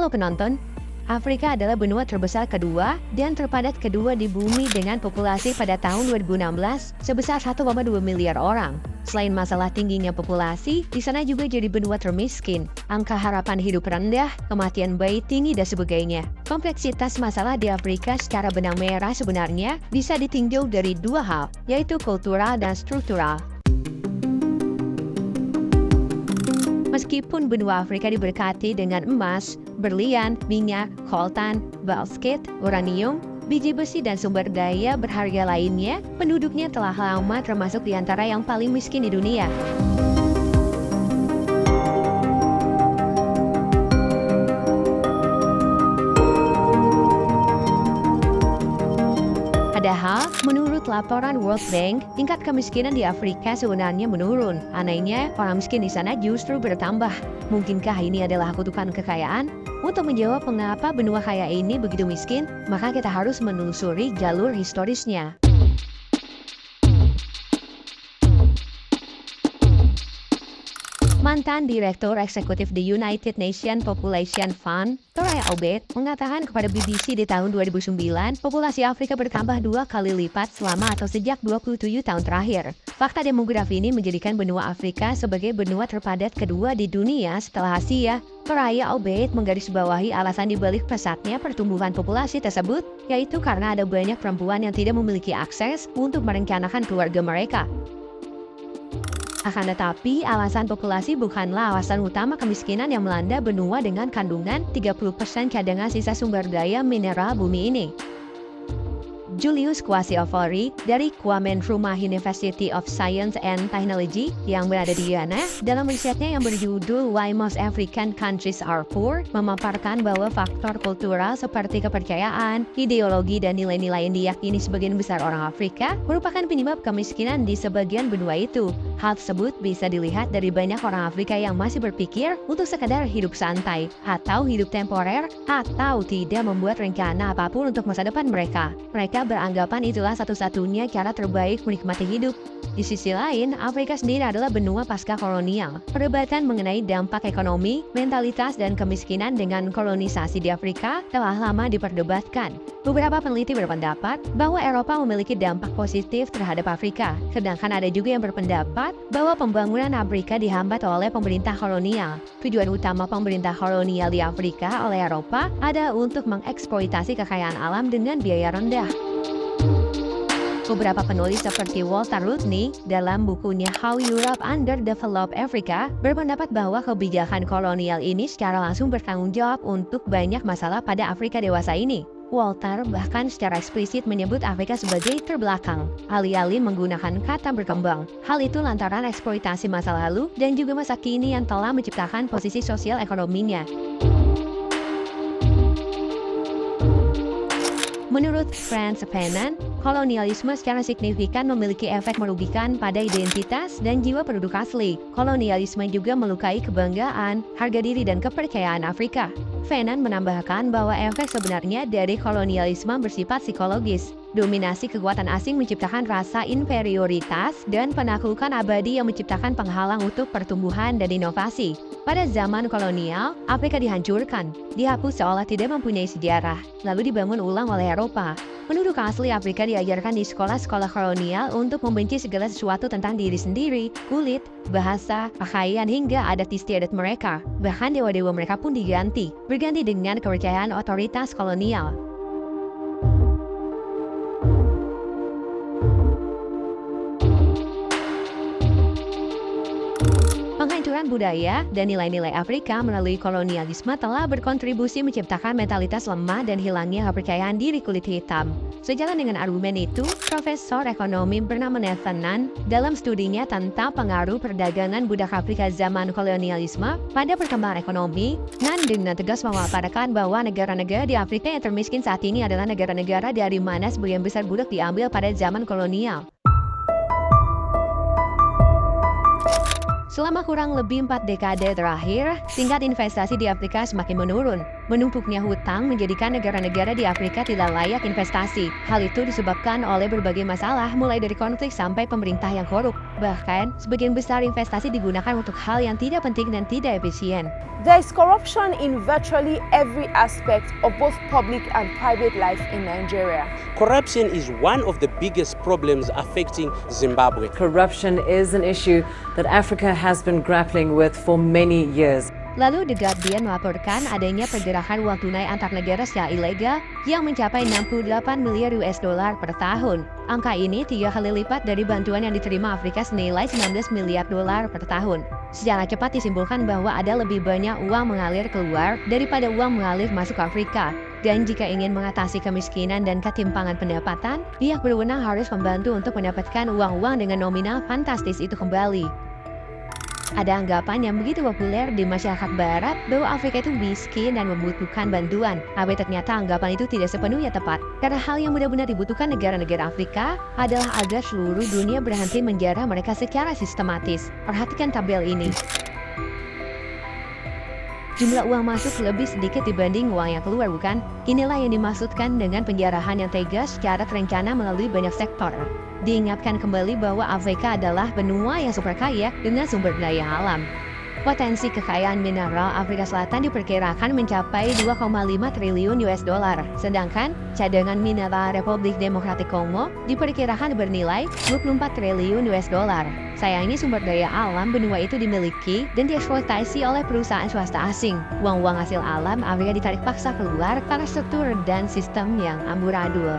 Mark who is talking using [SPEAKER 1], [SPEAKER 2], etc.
[SPEAKER 1] Halo penonton, Afrika adalah benua terbesar kedua dan terpadat kedua di bumi dengan populasi pada tahun 2016 sebesar 1,2 miliar orang. Selain masalah tingginya populasi, di sana juga jadi benua termiskin, angka harapan hidup rendah, kematian bayi tinggi dan sebagainya. Kompleksitas masalah di Afrika secara benang merah sebenarnya bisa ditinjau dari dua hal, yaitu kultural dan struktural. Meskipun benua Afrika diberkati dengan emas, berlian, minyak, coltan, bauxite, uranium, biji besi dan sumber daya berharga lainnya, penduduknya telah lama termasuk di antara yang paling miskin di dunia. Padahal, menurut laporan World Bank, tingkat kemiskinan di Afrika sebenarnya menurun. Anehnya, orang miskin di sana justru bertambah. Mungkinkah ini adalah kutukan kekayaan? Untuk menjawab mengapa benua kaya ini begitu miskin, maka kita harus menelusuri jalur historisnya. Mantan Direktur Eksekutif The United Nations Population Fund, Soraya Obaid, mengatakan kepada BBC di tahun 2009, populasi Afrika bertambah 2 kali lipat selama atau sejak 27 tahun terakhir. Fakta demografi ini menjadikan benua Afrika sebagai benua terpadat kedua di dunia setelah Asia. Soraya Obaid menggarisbawahi alasan dibalik pesatnya pertumbuhan populasi tersebut, yaitu karena ada banyak perempuan yang tidak memiliki akses untuk merencanakan keluarga mereka. Akan tetapi, alasan populasi bukanlah alasan utama kemiskinan yang melanda benua dengan kandungan 30% cadangan sisa sumber daya mineral bumi ini. Julius Kwasi-Ofori dari Kwame Nkrumah University of Science and Technology yang berada di Ghana dalam risetnya yang berjudul Why Most African Countries Are Poor memaparkan bahwa faktor kultural seperti kepercayaan, ideologi, dan nilai-nilai yang diyakini sebagian besar orang Afrika merupakan penyebab kemiskinan di sebagian benua itu. Hal tersebut bisa dilihat dari banyak orang Afrika yang masih berpikir untuk sekadar hidup santai, atau hidup temporer, atau tidak membuat rencana apapun untuk masa depan mereka. Mereka beranggapan itulah satu-satunya cara terbaik menikmati hidup. Di sisi lain, Afrika sendiri adalah benua pasca kolonial. Perdebatan mengenai dampak ekonomi, mentalitas, dan kemiskinan dengan kolonisasi di Afrika telah lama diperdebatkan. Beberapa peneliti berpendapat bahwa Eropa memiliki dampak positif terhadap Afrika, sedangkan ada juga yang berpendapat bahwa pembangunan Afrika dihambat oleh pemerintah kolonial. Tujuan utama pemerintah kolonial di Afrika oleh Eropa adalah untuk mengeksploitasi kekayaan alam dengan biaya rendah. Beberapa penulis seperti Walter Rodney dalam bukunya How Europe Underdeveloped Africa berpendapat bahwa kebijakan kolonial ini secara langsung bertanggung jawab untuk banyak masalah pada Afrika dewasa ini. Walter bahkan secara eksplisit menyebut Afrika sebagai terbelakang, alih-alih menggunakan kata berkembang. Hal itu lantaran eksploitasi masa lalu dan juga masa kini yang telah menciptakan posisi sosial ekonominya. Menurut Frantz Fanon, kolonialisme secara signifikan memiliki efek merugikan pada identitas dan jiwa penduduk asli. Kolonialisme juga melukai kebanggaan, harga diri, dan kepercayaan Afrika. Fanon menambahkan bahwa efek sebenarnya dari kolonialisme bersifat psikologis. Dominasi kekuatan asing menciptakan rasa inferioritas dan penaklukan abadi yang menciptakan penghalang untuk pertumbuhan dan inovasi. Pada zaman kolonial, Afrika dihancurkan, dihapus seolah tidak mempunyai sejarah, lalu dibangun ulang oleh Eropa. Penduduk asli Afrika diajarkan di sekolah-sekolah kolonial untuk membenci segala sesuatu tentang diri sendiri, kulit, bahasa, pakaian, hingga adat istiadat mereka. Bahkan dewa-dewa mereka pun diganti, berganti dengan kepercayaan otoritas kolonial. Penghancuran budaya dan nilai-nilai Afrika melalui kolonialisme telah berkontribusi menciptakan mentalitas lemah dan hilangnya kepercayaan diri kulit hitam. Sejalan dengan argumen itu, Profesor Ekonomi bernama Nathan Nunn dalam studinya tentang pengaruh perdagangan budak Afrika zaman kolonialisme pada perkembangan ekonomi, Nunn dengan tegas memaparkan bahwa negara-negara di Afrika yang termiskin saat ini adalah negara-negara dari mana sebagian besar budak diambil pada zaman kolonial. Selama kurang lebih 4 dekade terakhir, tingkat investasi di Afrika semakin menurun. Menumpuknya hutang menjadikan negara-negara di Afrika tidak layak investasi. Hal itu disebabkan oleh berbagai masalah, mulai dari konflik sampai pemerintah yang korup. Bahkan, sebagian besar investasi digunakan untuk hal yang tidak penting dan tidak efisien.
[SPEAKER 2] There is corruption in virtually every aspect of both public and private life in Nigeria.
[SPEAKER 3] Corruption is one of the biggest problems affecting Zimbabwe.
[SPEAKER 4] Corruption is an issue that Africa has been grappling with for many years.
[SPEAKER 1] Lalu The Guardian melaporkan adanya pergerakan uang tunai antar negara secara ilegal yang mencapai 68 miliar US dollar per tahun. Angka ini 3 kali lipat dari bantuan yang diterima Afrika senilai 19 miliar dolar per tahun. Secara cepat disimpulkan bahwa ada lebih banyak uang mengalir keluar daripada uang mengalir masuk ke Afrika. Dan jika ingin mengatasi kemiskinan dan ketimpangan pendapatan, pihak berwenang harus membantu untuk mendapatkan uang-uang dengan nominal fantastis itu kembali. Ada anggapan yang begitu populer di masyarakat barat bahwa Afrika itu miskin dan membutuhkan bantuan. Tapi ternyata anggapan itu tidak sepenuhnya tepat. Karena hal yang benar-benar dibutuhkan negara-negara Afrika adalah agar seluruh dunia berhenti menjarah mereka secara sistematis. Perhatikan tabel ini. Jumlah uang masuk lebih sedikit dibanding uang yang keluar, bukan? Inilah yang dimaksudkan dengan penjarahan yang tegas secara terencana melalui banyak sektor. Diingatkan kembali bahwa Afrika adalah benua yang super kaya dengan sumber daya alam. Potensi kekayaan mineral Afrika Selatan diperkirakan mencapai 2,5 triliun US dollar, sedangkan cadangan mineral Republik Demokratik Kongo diperkirakan bernilai 24 triliun US dollar. Sayangnya sumber daya alam benua itu dimiliki dan dieksploitasi oleh perusahaan swasta asing. Uang-uang hasil alam Afrika ditarik paksa keluar karena struktur dan sistem yang amburadul.